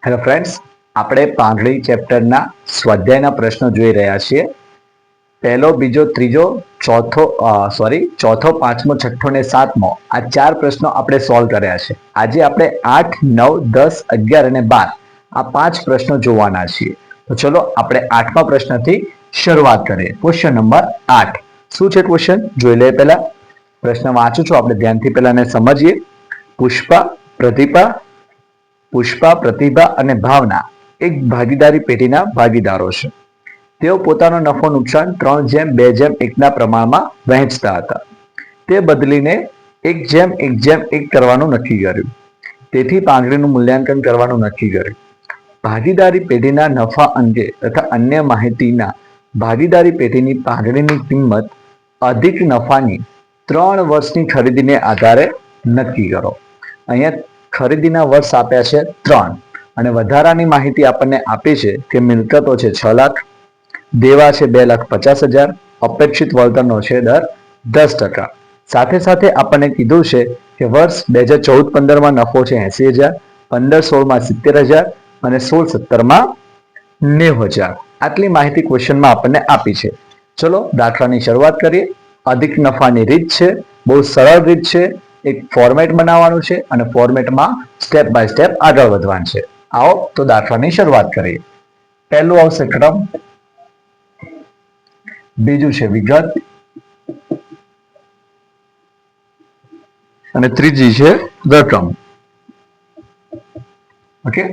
Hello friends, આપણે પાંગળી ચેપ્ટરના સ્વાધ્યાયના પ્રશ્નો જોઈ રહ્યા છીએ. પહેલો, બીજો, ત્રીજો, ચોથો, પાંચમો, છઠ્ઠો ને સાતમો આ ચાર પ્રશ્નો આપણે સોલ્વ કર્યા છે. આજે આપણે 8, 9, 10, 11 અને 12 આ પાંચ પ્રશ્નો જોવાના છીએ. તો ચલો આપણે 8મા પ્રશ્નથી શરૂઆત કરીએ. Question number 8. શું છે ક્વેશ્ચન જોઈ લઈએ. પહેલા પ્રશ્ન વાંચું છું, આપણે ધ્યાનથી પહેલા એને સમજીએ. પુષ્પા, પ્રતિભા અને ભાવના એક ભાગીદારી પેઢીના ભાગીદારો છે. તેઓ પોતાનો નફો નુકસાન 3:2:1 પ્રમાણમાં વહેંચતા હતા. તે બદલીને 1:1:1 કરવાનું નક્કી કર્યું. તેથી પાંગળીનું મૂલ્યાંકન કરવાનું નક્કી કર્યું. ભાગીદારી પેઢીના નફા અંગે તથા અન્ય માહિતીના ભાગીદારી પેઢીની પાંગળીની કિંમત અધિક નફાની 3 વર્ષની ખરીદીને આધારે નક્કી કરો. અહીંયા ખરીદીના વર્ષ આપ્યા છે 3 અને વધારાની માહિતી આપણને આપી છે કે મિલકતો છે 6 લાખ, દેવા છે 2,50,000, અપેક્ષિત વળતરનો છે દર 10%. સાથે સાથે આપણને કીધું છે કે વર્ષ 2014-15માં નફો છે 80,000, 15-16માં 70,000 અને 16-17માં 90,000. આટલી માહિતી ક્વેશ્ચનમાં આપણને આપી છે. ચલો દાખલાની શરૂઆત કરીએ. અધિક નફાની રીત છે, બહુ સરળ રીત છે. એક ફોર્મેટ બનાવવાનું છે અને ફોર્મેટમાં સ્ટેપ બાય સ્ટેપ આગળ વધવાનું છે. આવો તો દાખલાની શરૂઆત કરીએ. પહેલું આવશે ક્રમ, બીજું છે વિગત અને ત્રીજી છે રકમ. ઓકે,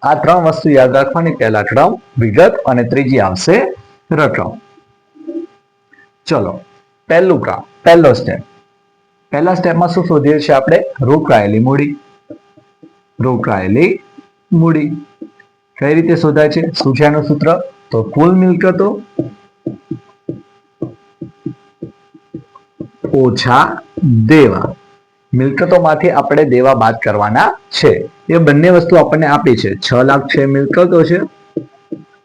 આ 3 વસ્તુ યાદ રાખવાની. પહેલા ક્રમ, વિગત અને ત્રીજી આવશે રકમ. ચલો પહેલું કામ, પહેલો સ્ટેપ. પહેલા સ્ટેપમાં શું શોધીએ છીએ આપણે? રોકાયેલી મૂડી. કઈ રીતે શોધાય છે? શું છે આનું સૂત્ર? તો કુલ મિલકતો ઓછા દેવા. મિલકતોમાંથી આપણે દેવા બાદ કરવાના છે. એ બંને વસ્તુ આપણને આપી છે. 6 લાખ છે મિલકતો છે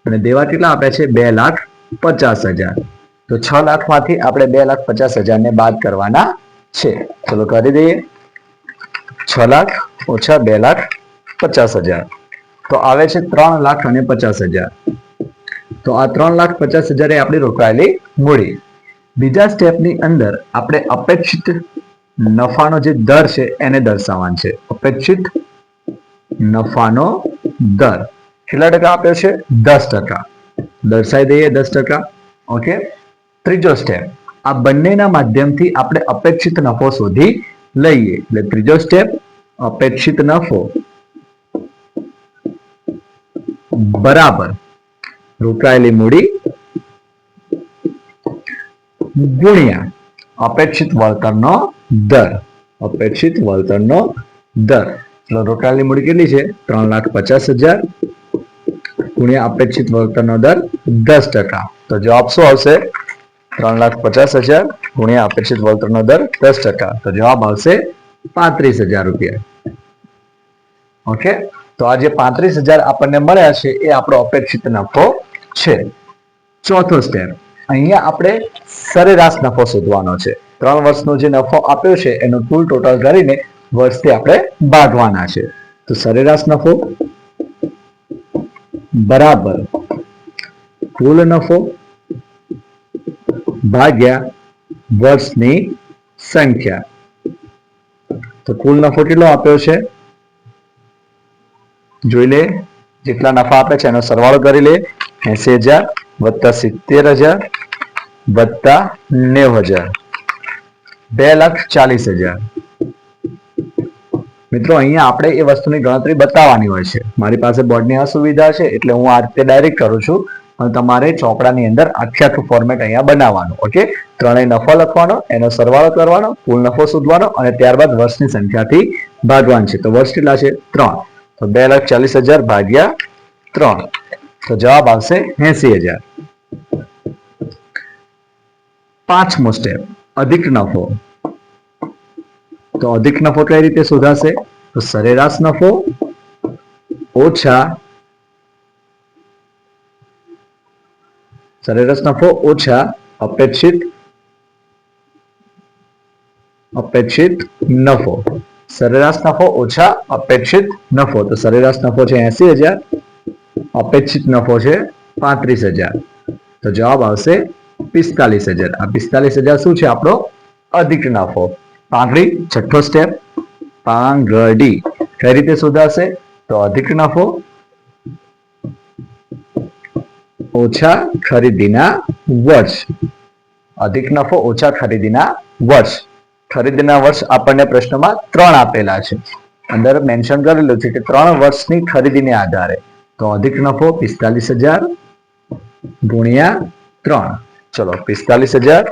અને દેવા કેટલા આપ્યા છે? 2,50,000. તો 6 લાખમાંથી આપણે 2,50,000 ને બાદ કરવાના છે. ચલો કરી દઈએ. 6 લાખ ઓછા 2,50,000 તો આવે છે 3,50,000. તો આ 3,50,000 એ આપણી રોકાયેલી મૂડી. બીજા સ્ટેપની અંદર આપણે અપેક્ષિત નફાનો જે દર છે એને દર્શાવવાનો છે. અપેક્ષિત નફાનો દર કેટલા ટકા આપ્યો છે? 10%. દર્શાવી દઈએ 10%. ઓકે, ત્રીજો સ્ટેપ, આ બંનેના માધ્યમથી આપણે અપેક્ષિત નફો શોધી લઈએ. એટલે ત્રીજો સ્ટેપ, અપેક્ષિત નફો બરાબર રોકાયેલી મૂડી ગુણ્યા અપેક્ષિત વળતરનો દર. ચલો રોકાયેલી મૂડી કેટલી છે? 3,50,000 ગુણ્યા અપેક્ષિત વળતરનો દર 10%. તો જવાબ શું આવશે? 3,50,000 ગુણ્યા અપેક્ષિત વળતરનો દર 10%. તો જવાબ આવશે 35,000 રૂપિયા. ઓકે, તો આ જે 35,000 આપણને મળ્યા છે એ આપણો અપેક્ષિત નફો છે. ચોથો સ્ટેપ, અહીંયા આપણે સરેરાશ નફો શોધવાનો છે. 3 વર્ષનો જે નફો આપ્યો છે એનો કુલ ટોટલ કરીને વર્ષથી આપણે ભાગવાના છે. તો સરેરાશ નફો બરાબર કુલ નફો ભાગ્યા વર્ષની સંખ્યા. તો કુલ નફો કેટલો આપ્યો છે? જોઈ લે. જેટલા નફા આપે છે એનો સરવાળો કરી લે. 80,000 વત્તા 70,000 વત્તા 90,000, 2,40,000. મિત્રો અહીંયા આપણે એ વસ્તુની ગણતરી બતાવવાની હોય છે. મારી પાસે બોર્ડની અસુવિધા છે એટલે હું આ રીતે ડાયરેક્ટ કરું છું, પણ તમારે ચોપડાની અંદર આખું ફોર્મેટ અહીંયા બનાવવાનું. ઓકે, ત્રણેય નફો લખવાનો, એનો સરવાળો કરવાનો, કુલ નફો શોધવાનો અને ત્યારબાદ વર્ષની સંખ્યાથી ભાગવાનું છે. તો વર્ષ કેટલા છે? 3. તો 2,40,000 ભાગ્યા 3. તો જવાબ આવશે 80,000. પાંચમો સ્ટેપ, અધિક નફો. તો અધિક નફો કઈ રીતે શોધાશે? તો સરેરાશ નફો અપેક્ષિત નફો. સરેરાશ નફો ઓછા અપેક્ષિત નફો. તો સરેરાશ નફો છે 80,000, અપેક્ષિત નફો છે 35,000. તો જવાબ આવશે 45,000. આ 45,000 શું છે? આપણો અધિક નફો. પાંગડી છઠ્ઠો સ્ટેપ, પાંગડી કઈ રીતે શોધાશે? તો અધિક નફો ઓછા ખરીદીના વર્ષ. અધિક નફો ઓછા ખરીદીના વર્ષ. ખરીદીના વર્ષ આપણને પ્રશ્નમાં 3 આપેલા છે. અંદર મેન્શન કરેલું છે કે 3 વર્ષની ખરીદીને આધારે. તો અધિક નફો 45,000 ગુણ્યા 3. ચલો 45,000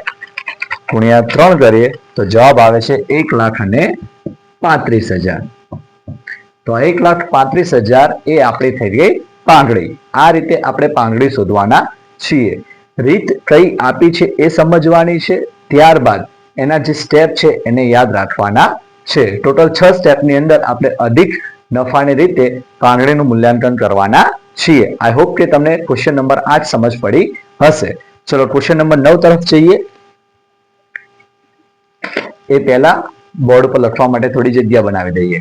ગુણ્યા 3 કરીએ તો જવાબ આવે છે 1,35,000. તો 1,35,000 એ આપણી થઈ ગઈ પાંગડી. આ રીતે આપણે પાંગડી શોધવાના છીએ. રીત કઈ આપી છે એ સમજવાની છે, ત્યારબાદ એના જે સ્ટેપ છે એને યાદ રાખવાના છે. ટોટલ 6 સ્ટેપની અંદર આપણે અધિક નફાની રીતે પાંગડીનું મૂલ્યાંકન કરવાના છીએ. આઈ હોપ કે તમને ક્વેશ્ચન નંબર 8 સમજ પડી હશે. ચલો ક્વેશ્ચન નંબર 9 તરફ જઈએ. એ પહેલા બોર્ડ પર લખવા માટે થોડી જગ્યા બનાવી દઈએ.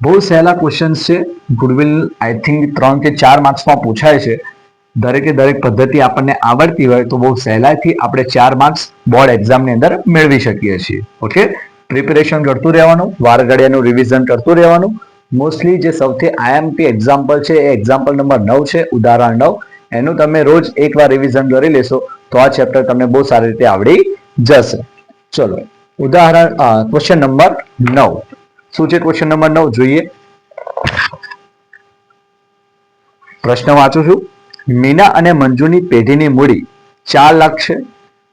બહુ સહેલા ક્વેશ્ચન છે. ગુડવિલ આઈ થિંક 3 કે 4 માર્ક્સમાં પૂછાય છે. દરેકે દરેક પદ્ધતિ આપણને આવડતી હોય તો બહુ સહેલાઈથી આપણે 4 માર્ક્સ બોર્ડ એક્ઝામની અંદર મેળવી શકીએ છીએ. ઓકે, પ્રિપેરેશન કરતું રહેવાનું, વાર ઘડિયાનું રિવિઝન કરતું રહેવાનું. મોસ્ટલી જે સૌથી આઈએમપી એક્ઝામ્પલ છે એ એક્ઝામ્પલ નંબર 9 છે, ઉદાહરણ 9. એનું તમે રોજ એકવાર રિવિઝન કરી લેશો તો આ ચેપ્ટર તમને બહુ સારી રીતે આવડી જશે. ચલો ઉદાહરણ ક્વેશ્ચન નંબર 9. શું છે ક્વેશ્ચન નંબર 9 જોઈએ. પ્રશ્ન વાંચું છું. મીના અને મંજુની પેઢીની મૂડી 4 લાખ છે.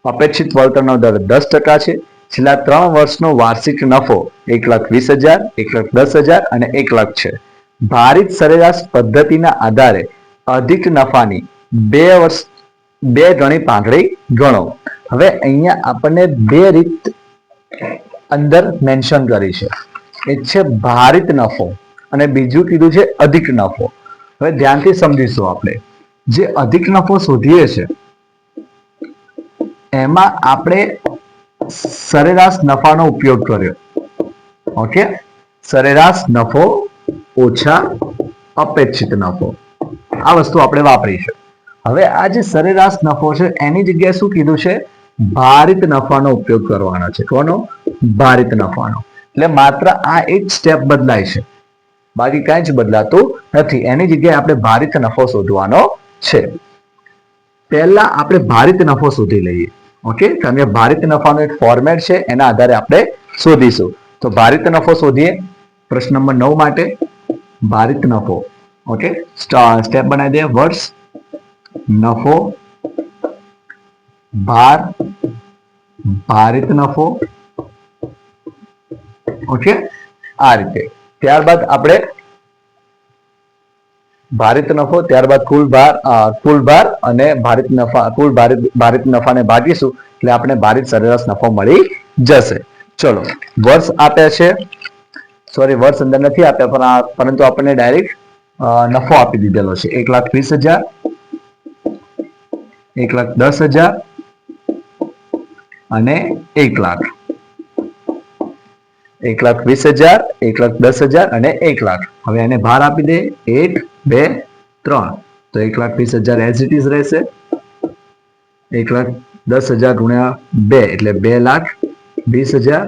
અપેક્ષિત વળતરનો દર 10% છે. છેલ્લા 3 વર્ષનો વાર્ષિક નફો 1,20,000, 1,10,000 અને 1 લાખ છે. ભારિત સરેરાશ પદ્ધતિના આધારે અધિક નફાની 2 ગણી પાંગડી ગણો. હવે અહીંયા આપણને 2 રીત અંદર મેન્શન કરી છે. એક છે ભારિત નફો અને બીજું કીધું છે અધિક નફો. હવે ધ્યાનથી સમજીશું. આપણે જે અધિક નફો શોધીએ છે એમાં આપણે સરેરાશ નફાનો ઉપયોગ કર્યો. ઓકે, સરેરાશ નફો ઓછા અપેક્ષિત નફો, આ વસ્તુ આપણે વાપરી છે. હવે આ જે સરેરાશ નફો છે એની જગ્યાએ શું કીધું છે? ભારિત નફાનો ઉપયોગ કરવાનો છે. કોનો? ભારિત નફાનો. એટલે માત્ર આ એક સ્ટેપ બદલાય છે, બાકી કાંઈ જ બદલાતું નથી. એની જગ્યાએ આપણે ભારિત નફો શોધવાનો છે. પહેલા આપણે ભારિત નફો શોધી લઈએ. ઓકે, કારણ કે ભારિત નફાનો એક ફોર્મેટ છે, એના આધારે આપણે શોધીશું. તો ભારિત નફો શોધીએ પ્રશ્ન નંબર 9 માટે. ભારિત નફો. ઓકે, સ્ટેપ બનાવી દઈએ. વર્ષ, નફો, ભાર, ભારિત નફો. ઓકે, આ રીતે. ત્યારબાદ આપણે ભારિત નફો, ત્યારબાદ કુલ ભાર અને ભારિત નફાને ભાગીશું એટલે આપણે ભારિત સરેરાશ નફો મળી જશે. ચલો વર્ષ આપ્યા છે, સોરી વર્ષ અંદર નથી આપ્યા, પરંતુ આપણને ડાયરેક્ટ નફો આપી દીધેલો છે. 1,20,000, 1,10,000 અને 1 લાખ. 1,20,000, 1,10,000 અને 1 લાખ. હવે એને ભાર આપી દે 1, 2, 3. તો 1,20,000 એઝ ઇટ ઇઝ રહેશે. 1,10,000 ગુણ્યા 2 એટલે 2,20,000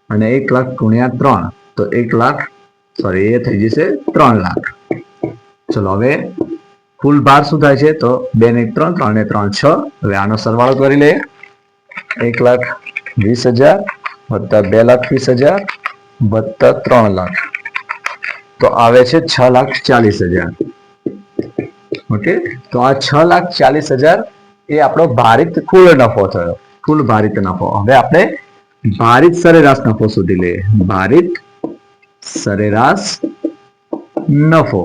અને 1 લાખ ગુણ્યા 3 તો 1 લાખ, સોરી એ થઈ જશે 3 લાખ. ચલો હવે કુલ ભાર શું થાય છે? તો 2 ને 3, 3 ને 3 6. હવે આનો સરવાળો કરી લઈએ. 1,20,000 વત્તા 2,20,000 વત્તા 3 લાખ તો આવે છે 6,40,000. ઓકે, તો આ 6,40,000 એ આપણો ભારિત કુલ નફો થયો. કુલ ભારિત નફો. હવે આપણે ભારિત સરેરાશ નફો શોધી લઈએ. ભારિત સરેરાશ નફો.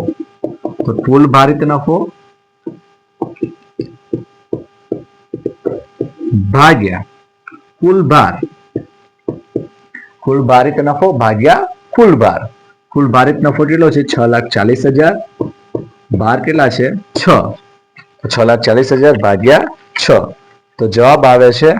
તો કુલ ભારિત નફો ભાગ્યા કુલ ભાર. કુલ ભારિત નફો ભાગ્યા કુલ ભાર. કુલ ભારિત નફો કેટલો છે? 6,40,000. ભાર કેટલા છે? 6. 6,40,000 ભાગ્યા 6, તો જવાબ આવે છે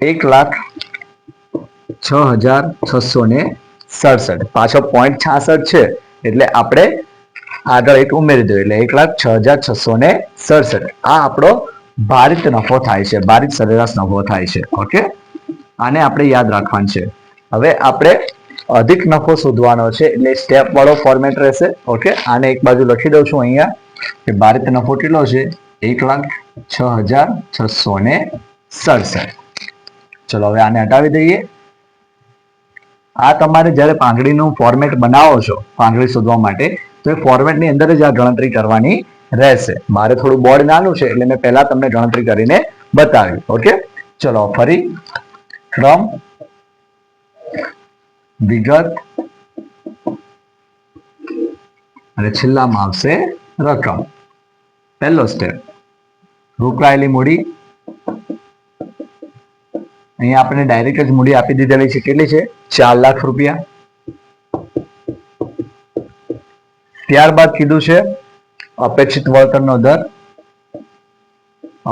1,06,667. પાછો 0.66 છે એટલે આપણે આગળ એક ઉમેરી દો એટલે 1,06,667. આ આપણો ભારિત નફો થાય છે, ભારિત સરેરાશ નફો થાય છે. ઓકે, આને આપણે યાદ રાખવાનું છે. હવે આપણે અધિક નફો શોધવાનો છે એટલે સ્ટેપ વાળો ફોર્મેટ રહેશે. ઓકે, આને એક બાજુ લખી દઉં છું અહીંયા કે ભારિત નફો કેટલો છે 1,06,667. ચલો હવે આને હટાવી દઈએ. આ તમારે જ્યારે પાંગડીનું ફોર્મેટ બનાવો છો પાંગડી શોધવા માટે, તો એ ફોર્મેટની અંદર જ આ ગણતરી કરવાની રહેશે. મારે થોડું બોર્ડ નાનું છે એટલે મેં પહેલા તમને ગણતરી કરીને બતાવ્યું. ઓકે, ચલો ફરી ક્રમ, વિગત અને છેલ્લામાં આવશે રકમ. પહેલો સ્ટેપ, રોકાયેલી મૂડી. અહીંયા આપણે ડાયરેક્ટ જ મૂડી આપી દીધેલી છે. કેટલી છે? 4 લાખ રૂપિયા. ત્યારબાદ કીધું છે અપેક્ષિત વળતરનો દર.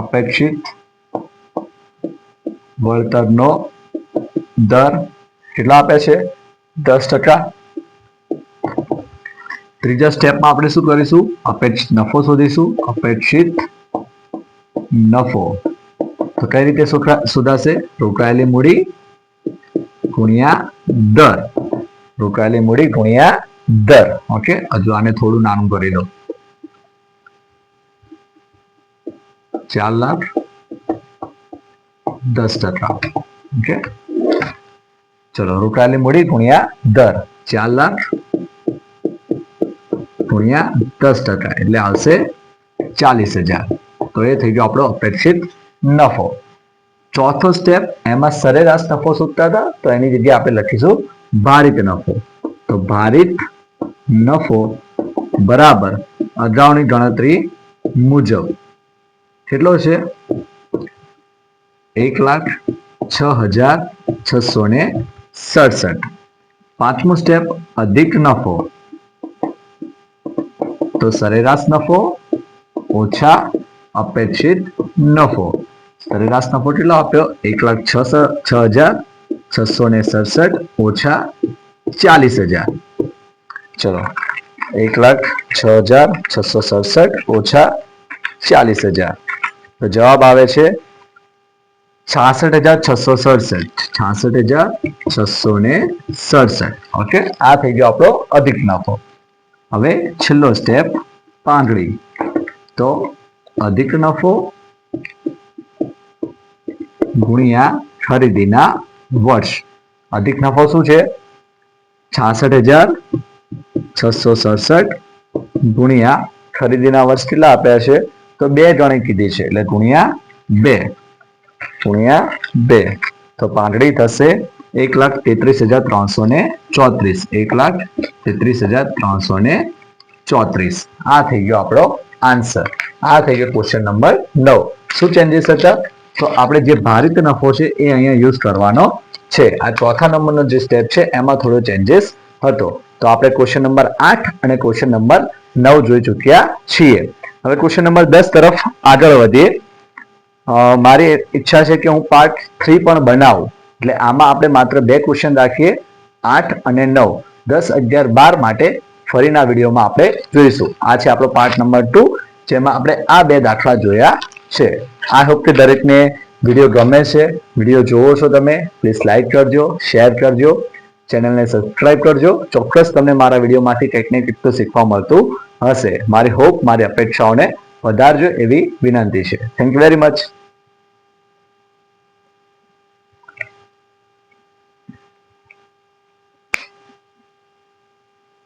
અપેક્ષિત વળતરનો દર કેટલો આપે છે? 10%. ત્રીજા સ્ટેપમાં આપણે શું કરીશું? અપેક્ષિત નફો શોધીશું. અપેક્ષિત નફો તો કઈ રીતે શોધાશે? રોકાયેલી મૂડી ગુણ્યા દર. રોકાયેલી મૂડી ગુણ્યા દર. ઓકે, હજુ આને થોડું નાનું કરી દો. 4 લાખ 10%. ઓકે, ચલો રોકાયેલી મૂડી ગુણ્યા દર 4 લાખ ગુણ્યા 10% એટલે આવશે 40,000. તો એ થઈ ગયો આપણો અપેક્ષિત નફો. ચોથો સ્ટેપ, એમાં સરેરાશ નફો શોધતા હતા તો એની જગ્યાએ આપણે લખીશું ભારિત નફો. તો ભારિત નફો બરાબર અગાઉની ગણતરી મુજબ કેટલો છે? 1,06,667. પાંચમું સ્ટેપ, અધિક નફો. તો સરેરાશ નફો ઓછા અપેક્ષિત નફો. સરેરાશ નફો કેટલો આપ્યો? 1,06,667 ઓછા 40,000. ચલો 1,06,667 ઓછા 40,000. તો જવાબ આવે છે 66,667. 66,667. ઓકે, આ થઈ ગયો આપણો અધિક નફો. હવે છેલ્લો સ્ટેપ, પાંગડી. તો અધિક નફો ગુણ્યા ખરીદીના વર્ષ. અધિક નફો શું છે? 66,667 ગુણ્યા ખરીદીના વર્ષ કેટલા આપ્યા છે? તો 2 ગણી કીધી છે એટલે ગુણ્યા 2. તો પાંગડી થશે 1,33,334. 1,33,334. આ થઈ ગયો આપણો આન્સર. આ થઈ ગયો ક્વેશ્ચન નંબર 9. શું ચેન્જીસ હતા? તો આપણે જે ભારિત નફો છે એ અહીંયા યુઝ કરવાનો છે. આ ચોથા નંબરનો જે સ્ટેપ છે એમાં થોડો ચેન્જીસ હતો. તો આપણે ક્વેશ્ચન નંબર 8 અને ક્વેશ્ચન નંબર 9 જોઈ ચૂક્યા છીએ. હવે ક્વેશ્ચન નંબર 10 તરફ આગળ વધીએ. મારી ઈચ્છા છે કે હું પાર્ટ 3 પણ બનાવું, એટલે આમાં આપણે માત્ર 2 ક્વેશ્ચન રાખીએ, 8 અને 9. 10, 11, 12 માટે ફરીના વિડીયોમાં આપણે જોઈશું. આ છે આપણો પાર્ટ નંબર 2, જેમાં આપણે આ 2 દાખલા જોયા છે. આઈ હોપ કે દરેકને વિડીયો ગમે છે. વિડીયો જોવો છો તમે, પ્લીઝ લાઈક કરજો, શેર કરજો, ચેનલને સબસ્ક્રાઇબ કરજો. ચોક્કસ તમને મારા વિડીયોમાંથી કંઈક ને કંઈક તો શીખવા મળતું હશે. મારી હોપ, મારી અપેક્ષાઓને વધારજો એવી વિનંતી છે. Thank you very much.